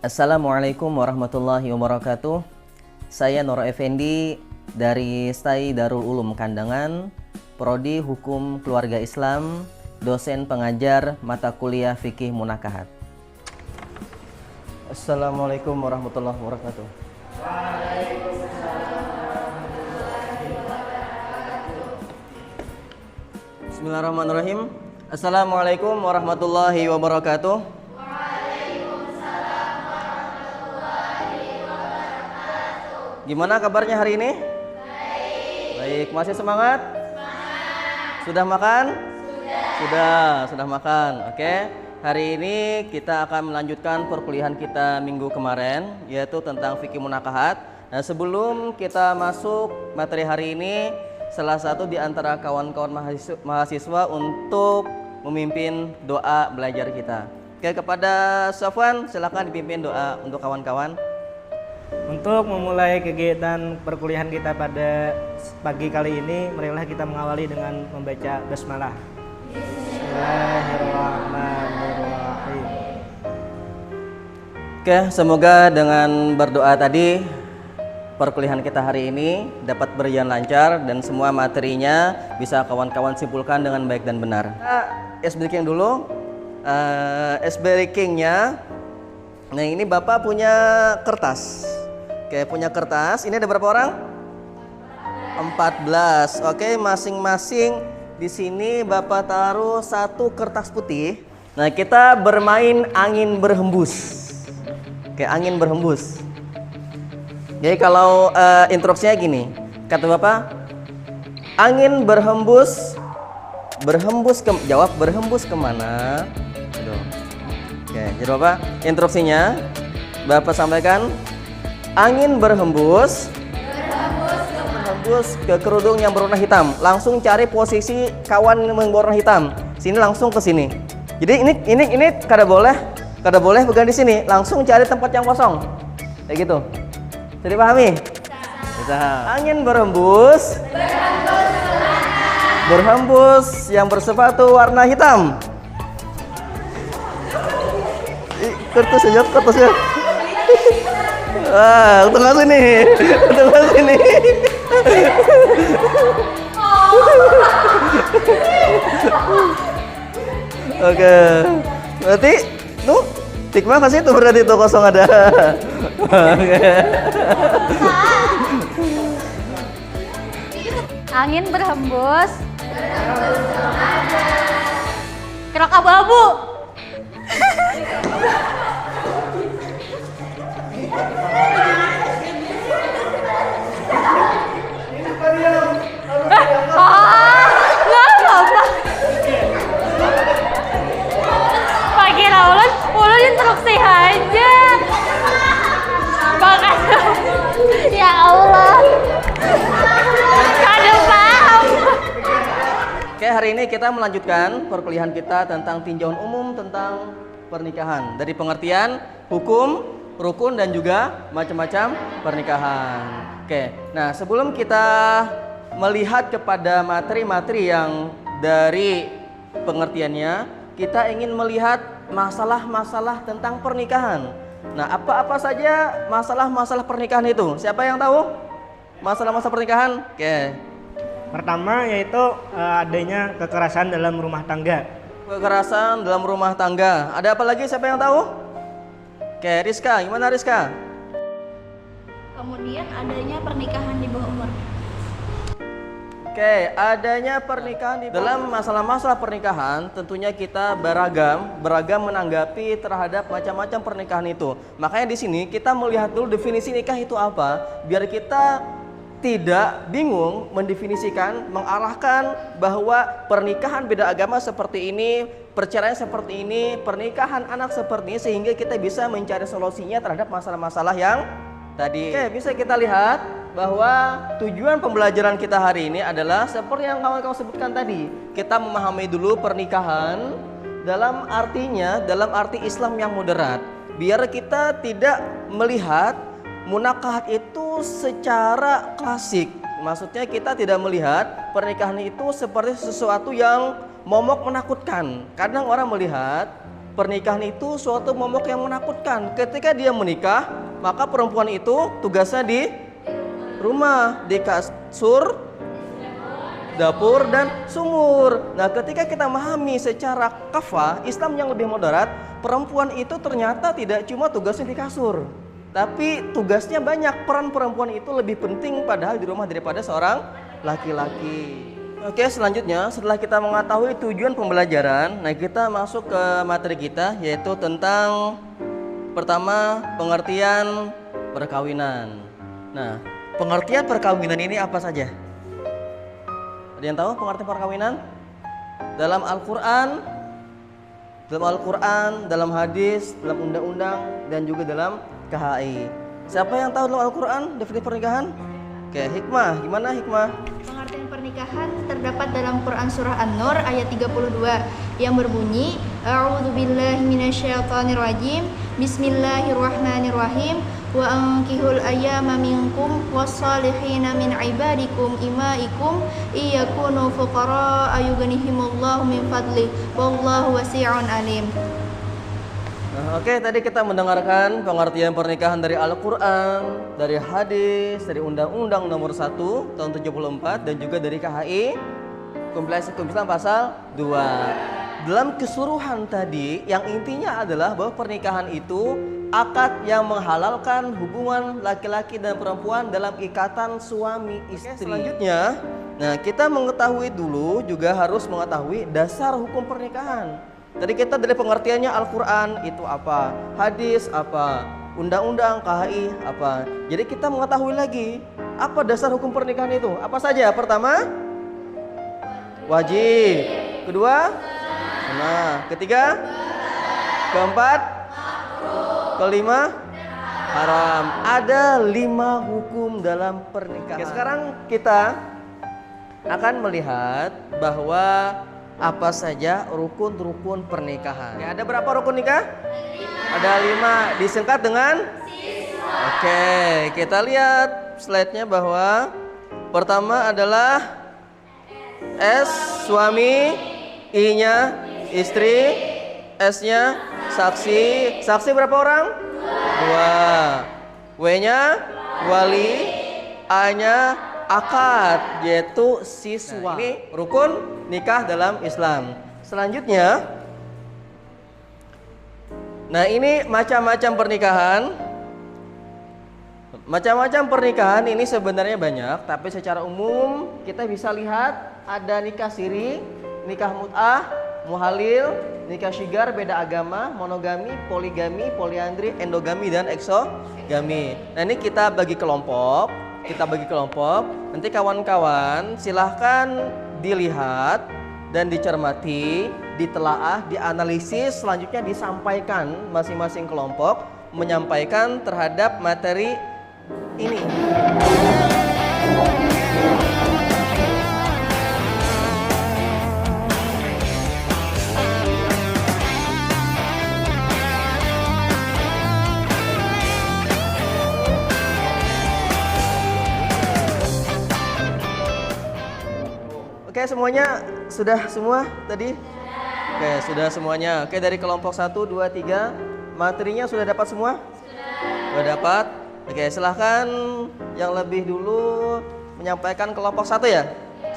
Assalamualaikum warahmatullahi wabarakatuh. Saya Nur Effendi dari STAI Darul Ulum Kandangan, Prodi Hukum Keluarga Islam, dosen pengajar mata kuliah Fikih Munakahat. Assalamualaikum warahmatullahi wabarakatuh. Bismillahirrahmanirrahim. Assalamualaikum warahmatullahi wabarakatuh. Gimana kabarnya hari ini? Baik, masih semangat? Sudah makan? Sudah makan. Oke. Hari ini kita akan melanjutkan perkuliahan kita minggu kemarin, yaitu tentang fikih munakahat. Nah, sebelum kita masuk materi hari ini, salah satu di antara kawan-kawan mahasiswa untuk memimpin doa belajar kita. Oke, kepada Sofwan, silakan dipimpin doa untuk kawan-kawan. Untuk memulai kegiatan perkuliahan kita pada pagi kali ini, marilah kita mengawali dengan membaca basmalah. Bismillahirrahmanirrahim. Oke, semoga dengan berdoa tadi perkuliahan kita hari ini dapat berjalan lancar dan semua materinya bisa kawan-kawan simpulkan dengan baik dan benar. S breaking dulu. S breakingnya. Nah, ini Bapak punya kertas. Oke, punya kertas. Ini ada berapa orang? 14. Oke, masing-masing di sini Bapak taruh satu kertas putih. Nah, kita bermain angin berhembus. Oke, angin berhembus. Jadi kalau instruksinya gini, kata Bapak, angin berhembus, jawab berhembus kemana? Aduh. Oke, jadi Bapak instruksinya Bapak sampaikan. Angin berhembus ke kerudung yang berwarna hitam. Langsung cari posisi kawan yang berwarna hitam. Sini langsung ke sini. Jadi ini kada boleh pegang di sini. Langsung cari tempat yang kosong. Kayak gitu. Jadi pahami? Bisa. Angin berhembus yang bersepatu warna hitam. Kertasnya. Wah, tengah sini. Oke. Berarti tuh tikma kasih tuh berarti tuh kosong ada. Oke. Angin berhembus. Kerak abu-abu. Ulun instruksi aja. Makanya ya Allah. Kada paham. Oke, hari ini kita melanjutkan perkuliahan kita tentang tinjauan umum tentang pernikahan. Dari pengertian hukum, rukun dan juga macam-macam pernikahan. Oke, nah sebelum kita melihat kepada materi-materi yang dari pengertiannya, kita ingin melihat masalah-masalah tentang pernikahan. Nah, apa-apa saja masalah-masalah pernikahan itu? Siapa yang tahu masalah-masalah pernikahan? Oke. Pertama yaitu adanya kekerasan dalam rumah tangga. Kekerasan dalam rumah tangga. Ada apa lagi? Siapa yang tahu? Oke, Rizka, gimana Rizka? Kemudian adanya pernikahan di bawah umur. Oke, adanya pernikahan dalam masalah-masalah pernikahan tentunya kita beragam menanggapi terhadap macam-macam pernikahan itu. Makanya di sini kita melihat dulu definisi nikah itu apa, biar kita tidak bingung mendefinisikan, mengarahkan bahwa pernikahan beda agama seperti ini, perceraian seperti ini, pernikahan anak seperti ini, sehingga kita bisa mencari solusinya terhadap masalah-masalah yang tadi. Oke, bisa kita lihat bahwa tujuan pembelajaran kita hari ini adalah seperti yang kawan-kawan sebutkan tadi. Kita memahami dulu pernikahan dalam arti Islam yang moderat. Biar kita tidak melihat munakahat itu secara klasik. Maksudnya kita tidak melihat pernikahan itu seperti sesuatu yang momok menakutkan. Kadang orang melihat pernikahan itu suatu momok yang menakutkan. Ketika dia menikah, maka perempuan itu tugasnya di rumah, di kasur, dapur, dan sumur. Nah, ketika kita memahami secara kafah Islam yang lebih moderat, perempuan itu ternyata tidak cuma tugasnya di kasur, tapi tugasnya banyak. Peran perempuan itu lebih penting padahal di rumah daripada seorang laki-laki. Oke, selanjutnya setelah kita mengetahui tujuan pembelajaran, nah kita masuk ke materi kita, yaitu tentang pertama, pengertian perkawinan. Nah, pengertian perkawinan ini apa saja? Ada yang tahu pengertian perkawinan? Dalam Al-Quran, dalam hadis, dalam undang-undang, dan juga dalam KHI. Siapa yang tahu dalam Al-Quran definisi pernikahan? Oke, Hikmah, gimana Hikmah? Pengertian pernikahan terdapat dalam Quran Surah An-Nur ayat 32 yang berbunyi A'udzubillahi minasyaitonirrajim Bismillahirrahmanirrahim Wa ankihul ayyama minkum wassalihina min ibadikum imaikum iyakunu fuqara ayughnihimullahu min fadlih wallahu wasi'un alim. Nah, oke, tadi kita mendengarkan pengertian pernikahan dari Al-Quran, dari hadis, dari Undang-Undang Nomor 1 Tahun 74 dan juga dari KHI Kompilasi Hukum Islam Pasal 2. Dalam keseluruhan tadi, yang intinya adalah bahwa pernikahan itu akad yang menghalalkan hubungan laki-laki dan perempuan dalam ikatan suami istri. Selanjutnya, nah kita mengetahui dulu juga harus mengetahui dasar hukum pernikahan. Tadi kita dari pengertiannya Al-Quran itu apa, hadis apa, undang-undang KHI apa. Jadi kita mengetahui lagi apa dasar hukum pernikahan itu. Apa saja? Pertama, wajib. Kedua, sunnah. Ketiga, keempat, kelima, haram. Ada 5 hukum dalam pernikahan. Oke, sekarang kita akan melihat bahwa apa saja rukun-rukun pernikahan. Ya, ada berapa rukun nikah? 5. Ada 5, disingkat dengan siswa. Oke, kita lihat slide-nya bahwa pertama adalah S, suami, I-nya istri, S-nya saksi. Saksi berapa orang? 2. W-nya wali, A-nya akad, yaitu siswa. Nah, ini rukun nikah dalam Islam. Selanjutnya, nah ini macam-macam pernikahan. Macam-macam pernikahan ini sebenarnya banyak, tapi secara umum kita bisa lihat ada nikah siri, nikah mut'ah, muhalil, nikah syigar beda agama, monogami, poligami, poliandri, endogami, dan eksogami. Nah ini kita bagi kelompok. Nanti kawan-kawan silahkan dilihat dan dicermati, ditelaah, dianalisis, selanjutnya disampaikan masing-masing kelompok menyampaikan terhadap materi ini. Oke, semuanya sudah semua tadi? Oke, sudah semuanya. Oke, dari kelompok 1, 2, 3 materinya sudah dapat semua? Sudah dapat. Oke, silahkan yang lebih dulu menyampaikan kelompok 1 ya.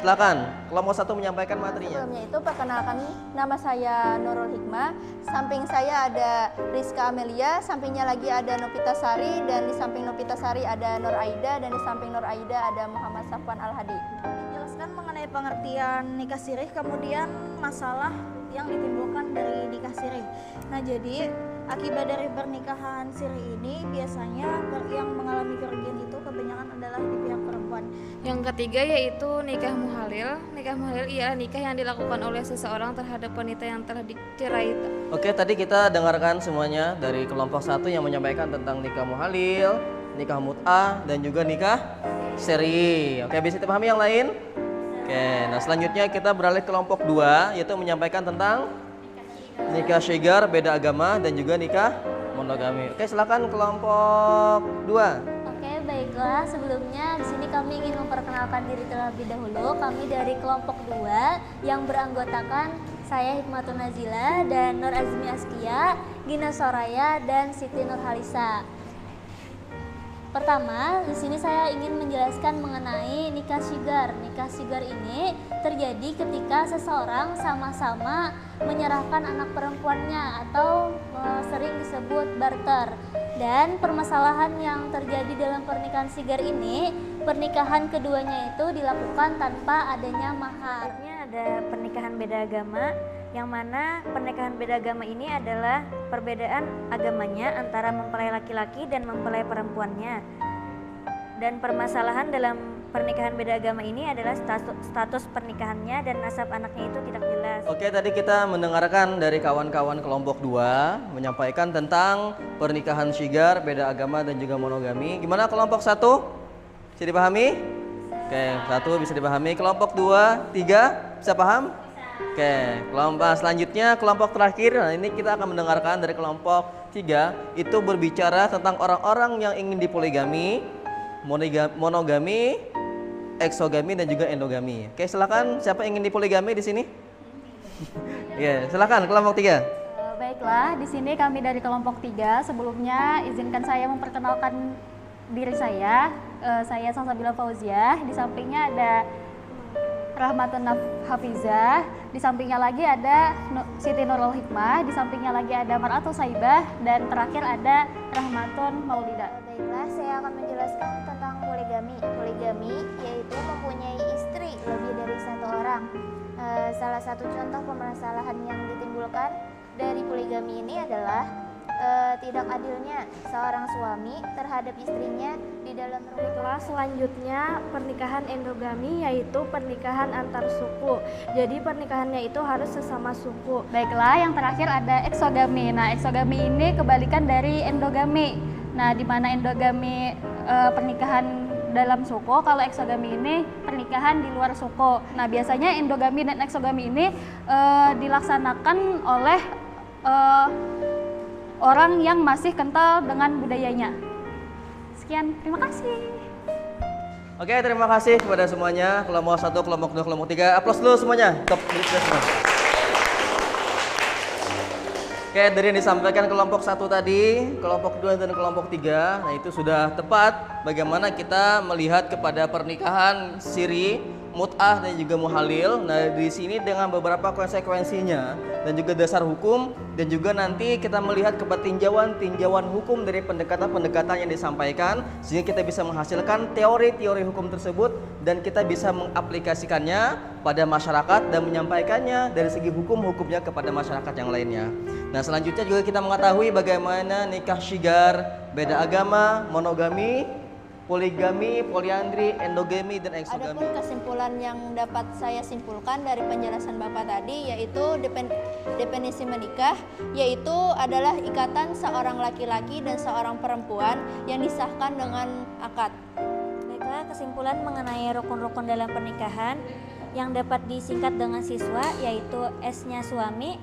Silahkan, kelompok 1 menyampaikan materinya. Sebelumnya itu perkenalkan, nama saya Nurul Hikmah. Samping saya ada Rizka Amelia, sampingnya lagi ada Novita Sari, dan di samping Novita Sari ada Nur Aida, dan di samping Nur Aida ada Muhammad Safwan Al-Hadi. Menjelaskan mengenai pengertian nikah sirih, kemudian masalah yang ditimbulkan dari nikah sirih. Nah, jadi akibat dari pernikahan sirih ini biasanya yang mengalami kerugian itu kebanyakan adalah di pihak perempuan. Yang ketiga yaitu nikah muhalil. Nikah muhalil ialah nikah yang dilakukan oleh seseorang terhadap wanita yang telah dicerai. Oke, tadi kita dengarkan semuanya dari kelompok 1 yang menyampaikan tentang nikah muhalil, nikah mut'ah, dan juga nikah siri. Oke, bisa dipahami yang lain? Oke, nah selanjutnya kita beralih ke kelompok 2, yaitu menyampaikan tentang nikah syigar beda agama dan juga nikah monogami. Oke, silakan kelompok 2. Oke, baiklah. Sebelumnya di sini kami ingin memperkenalkan diri terlebih dahulu. Kami dari kelompok 2 yang beranggotakan Saya Hikmatun Nazila dan Nur Azmi Askia, Gina Soraya, dan Siti Nurhalisa. Pertama, di sini saya ingin menjelaskan mengenai nikah syigar. Nikah syigar ini terjadi ketika seseorang sama-sama menyerahkan anak perempuannya atau sering disebut barter. Dan permasalahan yang terjadi dalam pernikahan syigar ini, pernikahan keduanya itu dilakukan tanpa adanya mahar. Ada pernikahan beda agama, yang mana pernikahan beda agama ini adalah perbedaan agamanya antara mempelai laki-laki dan mempelai perempuannya. Dan permasalahan dalam pernikahan beda agama ini adalah status pernikahannya dan nasab anaknya itu tidak jelas. Oke, tadi kita mendengarkan dari kawan-kawan kelompok 2 menyampaikan tentang pernikahan syigar, beda agama dan juga monogami. Gimana kelompok 1? Bisa dipahami? Oke, 1 bisa dipahami. Kelompok 2, 3 bisa paham? Oke, kelompok selanjutnya, kelompok terakhir. Nah, ini kita akan mendengarkan dari kelompok 3 itu berbicara tentang orang-orang yang ingin dipoligami, monogami, eksogami dan juga endogami. Oke, silakan siapa yang ingin dipoligami di sini? Ya, silakan kelompok 3. Baiklah, di sini kami dari kelompok 3. Sebelumnya izinkan saya memperkenalkan diri saya. Saya Salsabila Fauziah. Di sampingnya ada Rahmatun Hafizah, di sampingnya lagi ada Siti Nurul Hikmah, di sampingnya lagi ada Mar'atul Saibah, dan terakhir ada Rahmatun Maulida. Baiklah, saya akan menjelaskan tentang poligami. Poligami yaitu mempunyai istri lebih dari satu orang. Salah satu contoh permasalahan yang ditimbulkan dari poligami ini adalah tidak adilnya seorang suami terhadap istrinya di dalam rumah. Kelas selanjutnya pernikahan endogami, yaitu pernikahan antar suku. Jadi pernikahannya itu harus sesama suku. Baiklah, yang terakhir ada eksogami. Nah, eksogami ini kebalikan dari endogami. Nah, di mana endogami pernikahan dalam suku, kalau eksogami ini pernikahan di luar suku. Nah, biasanya endogami dan eksogami ini dilaksanakan oleh orang yang masih kental dengan budayanya. Sekian, terima kasih. Oke, terima kasih kepada semuanya. Kelompok 1, kelompok 2, kelompok 3. Aplaus dulu semuanya. Top. Oke, dari yang disampaikan kelompok 1 tadi, kelompok 2 dan kelompok 3, nah itu sudah tepat bagaimana kita melihat kepada pernikahan siri, mut'ah dan juga muhalil. Nah, di sini dengan beberapa konsekuensinya dan juga dasar hukum, dan juga nanti kita melihat kepada tinjauan hukum dari pendekatan-pendekatan yang disampaikan, sehingga kita bisa menghasilkan teori-teori hukum tersebut dan kita bisa mengaplikasikannya pada masyarakat dan menyampaikannya dari segi hukumnya kepada masyarakat yang lainnya. Nah, selanjutnya juga kita mengetahui bagaimana nikah syigar, beda agama, monogami, poligami, poliandri, endogami, dan eksogami. Adapun kesimpulan yang dapat saya simpulkan dari penjelasan Bapak tadi, yaitu definisi menikah, yaitu adalah ikatan seorang laki-laki dan seorang perempuan yang disahkan dengan akad. Baiklah, kesimpulan mengenai rukun-rukun dalam pernikahan yang dapat disingkat dengan siswa, yaitu S-nya suami,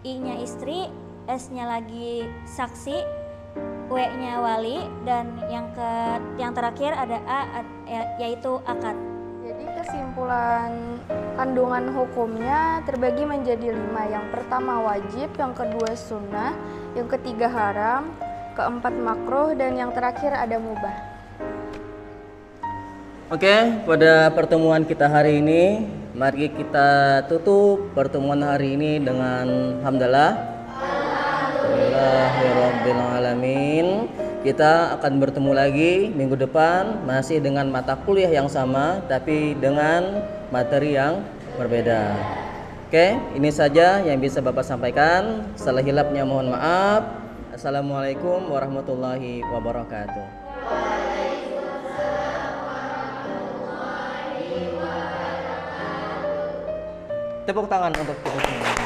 I-nya istri, S-nya lagi saksi, W-nya wali, dan yang terakhir ada A, yaitu akad. Jadi kesimpulan kandungan hukumnya terbagi menjadi 5. Yang pertama wajib, yang kedua sunnah, yang ketiga haram, keempat makruh, dan yang terakhir ada mubah. Oke, pada pertemuan kita hari ini, mari kita tutup pertemuan hari ini dengan hamdalah. Alhamdulillahirrabbilalamin. Kita akan bertemu lagi minggu depan masih dengan mata kuliah yang sama tapi dengan materi yang berbeda. Oke, ini saja yang bisa Bapak sampaikan. Salah hilapnya mohon maaf. Assalamualaikum warahmatullahi wabarakatuh. Tepuk tangan untuk kita semua.